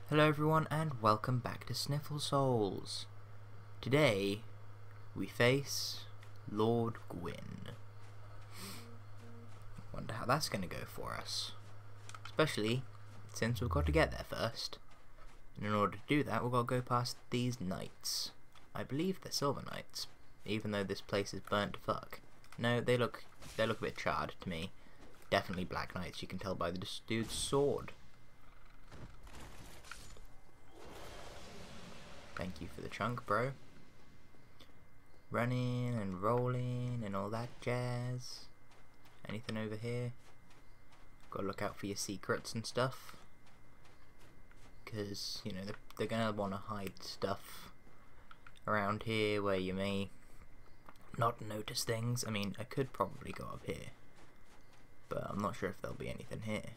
Hello everyone and welcome back to Sniffle Souls. Today we face Lord Gwyn. Wonder how that's going to go for us. Especially since we've got to get there first. And in order to do that we've got to go past these knights. I believe they're silver knights, even though this place is burnt to fuck. No, they look a bit charred to me. Definitely black knights, you can tell by this dude's sword. Thank you for the chunk, bro. Running and rolling and all that jazz. Anything over here? Gotta look out for your secrets and stuff. Because, you know, they're gonna want to hide stuff around here where you may not notice things. I mean, I could probably go up here, but I'm not sure if there'll be anything here.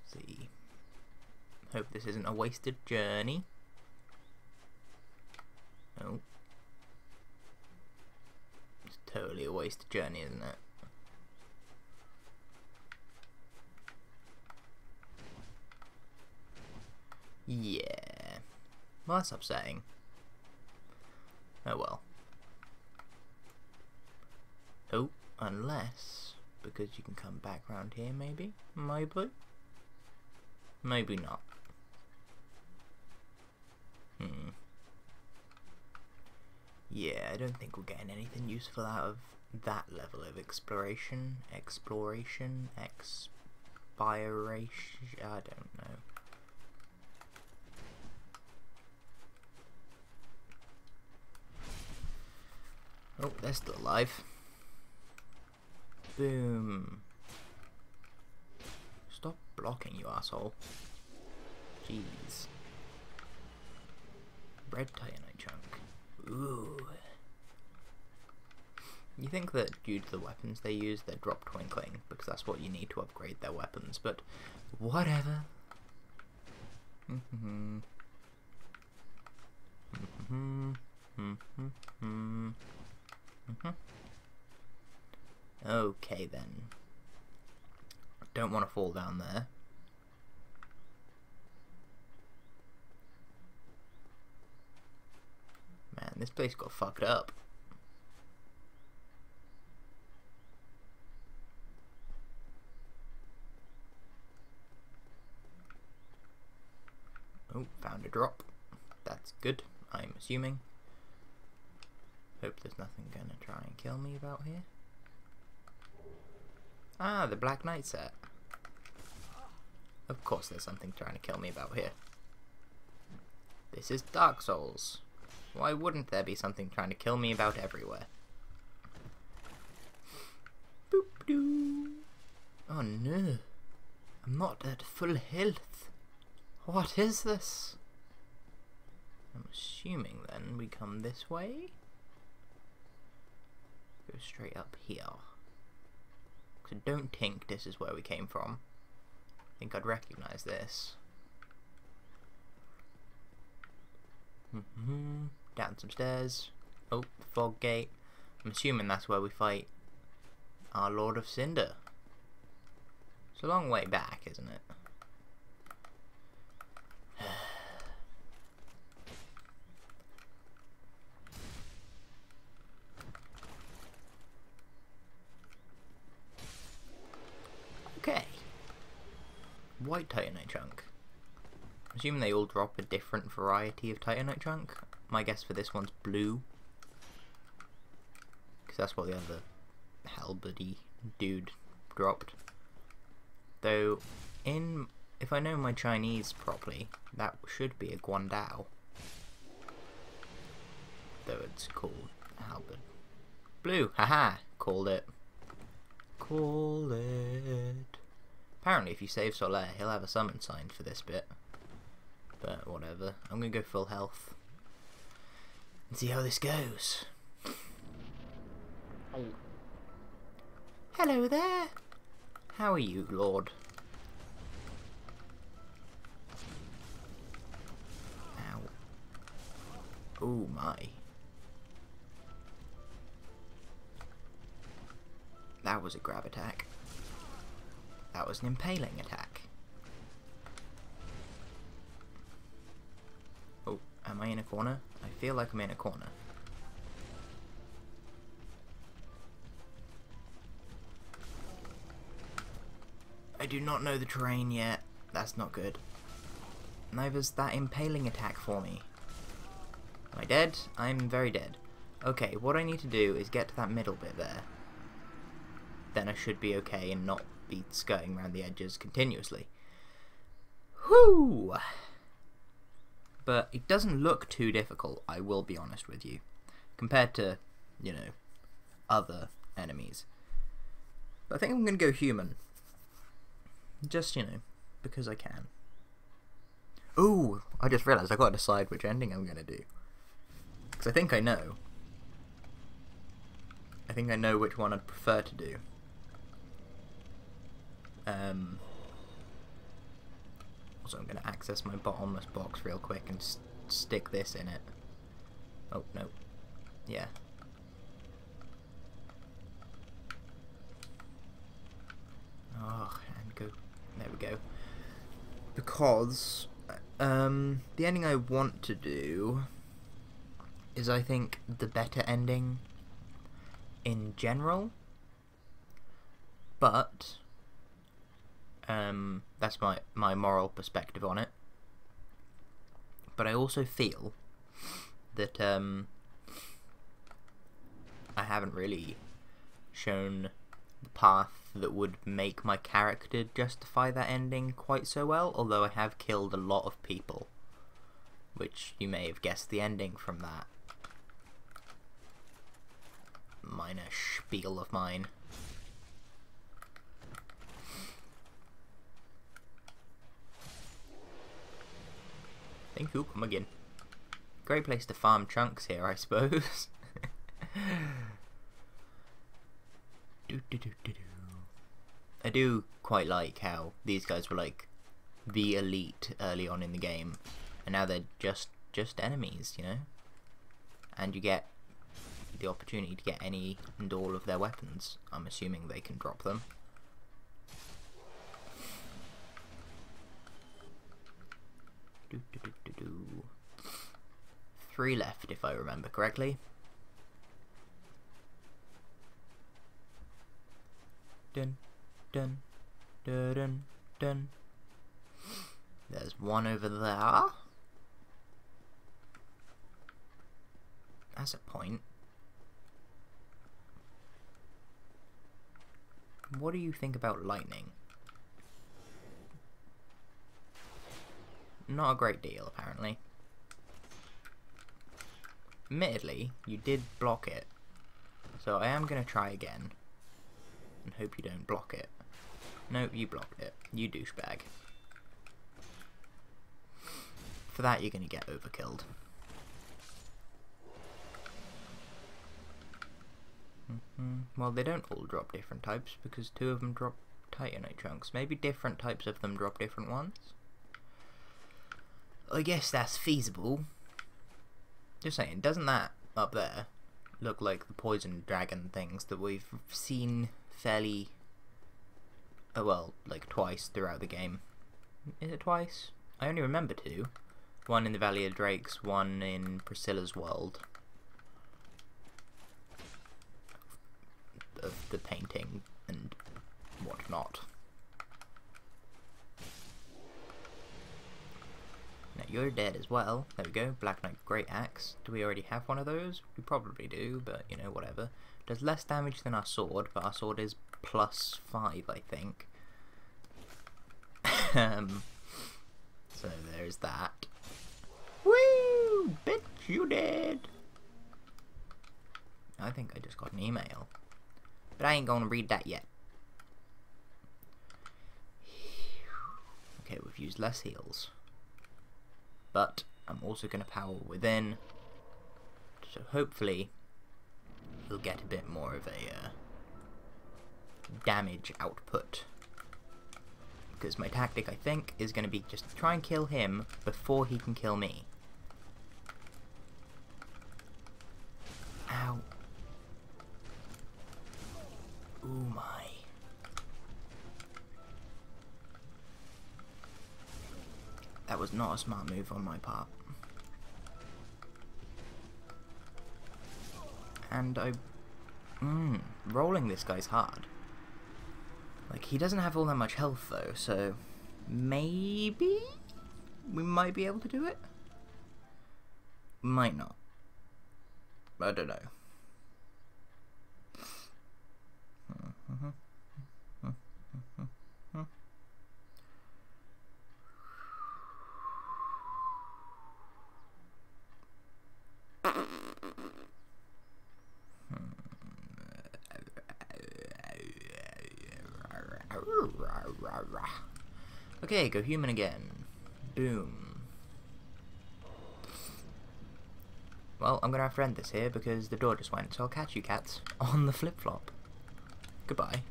See. Hope this isn't a wasted journey. Oh. It's totally a wasted journey, isn't it? Yeah. Well, that's upsetting. Oh well. Oh, unless, because you can come back round here maybe? Maybe? Maybe not. Yeah, I don't think we're getting anything useful out of that level of exploration. Expiration? I don't know. Oh, they're still alive. Boom. Stop blocking, you asshole. Jeez. Red titanite chunk. Ooh. You think that due to the weapons they use, they drop twinkling, because that's what you need to upgrade their weapons, but whatever. Okay then. Don't want to fall down there. Man, this place got fucked up. Oh, found a drop. That's good, I'm assuming. Hope there's nothing gonna try and kill me about here. Ah, the Black Knight set. Of course there's something trying to kill me about here. This is Dark Souls. Why wouldn't there be something trying to kill me about everywhere? Boop doo. Oh no. I'm not at full health. What is this? I'm assuming then we come this way. Go straight up here. So don't think this is where we came from. I think I'd recognise this. Down some stairs. Oh, the fog gate. I'm assuming that's where we fight our Lord of Cinder. It's a long way back, isn't it? Okay. White titanite chunk. I'm assuming they all drop a different variety of titanite chunk. My guess for this one's blue, because that's what the other halberdy dude dropped. Though, if I know my Chinese properly, that should be a guan-dao. Though it's called halberd. Blue, haha, called it. Call it. Apparently if you save Solaire, he'll have a summon sign for this bit. But whatever, I'm gonna go full health and see how this goes. Hello there. How are you, Lord? Ow. Oh my. That was a grab attack. That was an impaling attack. Oh, am I in a corner? I feel like I'm in a corner. I do not know the terrain yet. That's not good. Neither's that impaling attack for me. Am I dead? I'm very dead. Okay, what I need to do is get to that middle bit there. Then I should be okay and not be skirting around the edges continuously. Whoo! But it doesn't look too difficult, I will be honest with you. Compared to, you know, other enemies. But I think I'm going to go human. Just, you know, because I can. Ooh, I just realised I've got to decide which ending I'm going to do. Because I think I know. I think I know which one I'd prefer to do. Also, I'm going to access my bottomless box real quick and stick this in it. Oh, no. Yeah. Oh, and go. There we go. Because the ending I want to do is, I think, the better ending in general. But that's my moral perspective on it. But I also feel that I haven't really shown the path that would make my character justify that ending quite so well, although I have killed a lot of people, which you may have guessed the ending from that minor spiel of mine. Thank you, come again. Great place to farm chunks here, I suppose. I do quite like how these guys were like the elite early on in the game, and now they're just enemies, you know? And you get the opportunity to get any and all of their weapons. I'm assuming they can drop them. Three left, if I remember correctly. Dun, dun, dun, dun, dun. There's one over there. That's a point. What do you think about lightning? Not a great deal, apparently. Admittedly, you did block it, so I am going to try again, and hope you don't block it. Nope, you blocked it. You douchebag. For that, you're going to get overkilled. Well, they don't all drop different types, because two of them drop titanite chunks. Maybe different types of them drop different ones? I guess that's feasible. Just saying, doesn't that up there look like the poison dragon things that we've seen fairly, well, like twice throughout the game? Is it twice? I only remember two. One in the Valley of Drakes, one in Priscilla's world. Of the painting and whatnot. Now you're dead as well. There we go. Black Knight Great Axe. Do we already have one of those? We probably do, but you know, whatever. Does less damage than our sword, but our sword is +5, I think. So there's that. Woo! Bitch, you dead! I think I just got an email. But I ain't gonna read that yet. Okay, we've used less heals. But I'm also going to power within, so hopefully we'll get a bit more of a damage output. Because my tactic, I think, is going to be just try and kill him before he can kill me. Ow. Ooh my. That was not a smart move on my part. And rolling this guy's hard. Like, he doesn't have all that much health though, so maybe we might be able to do it? Might not. I don't know. Okay, go human again. Boom. Well, I'm gonna have to end this here because the door just went, so I'll catch you cats on the flip-flop. Goodbye.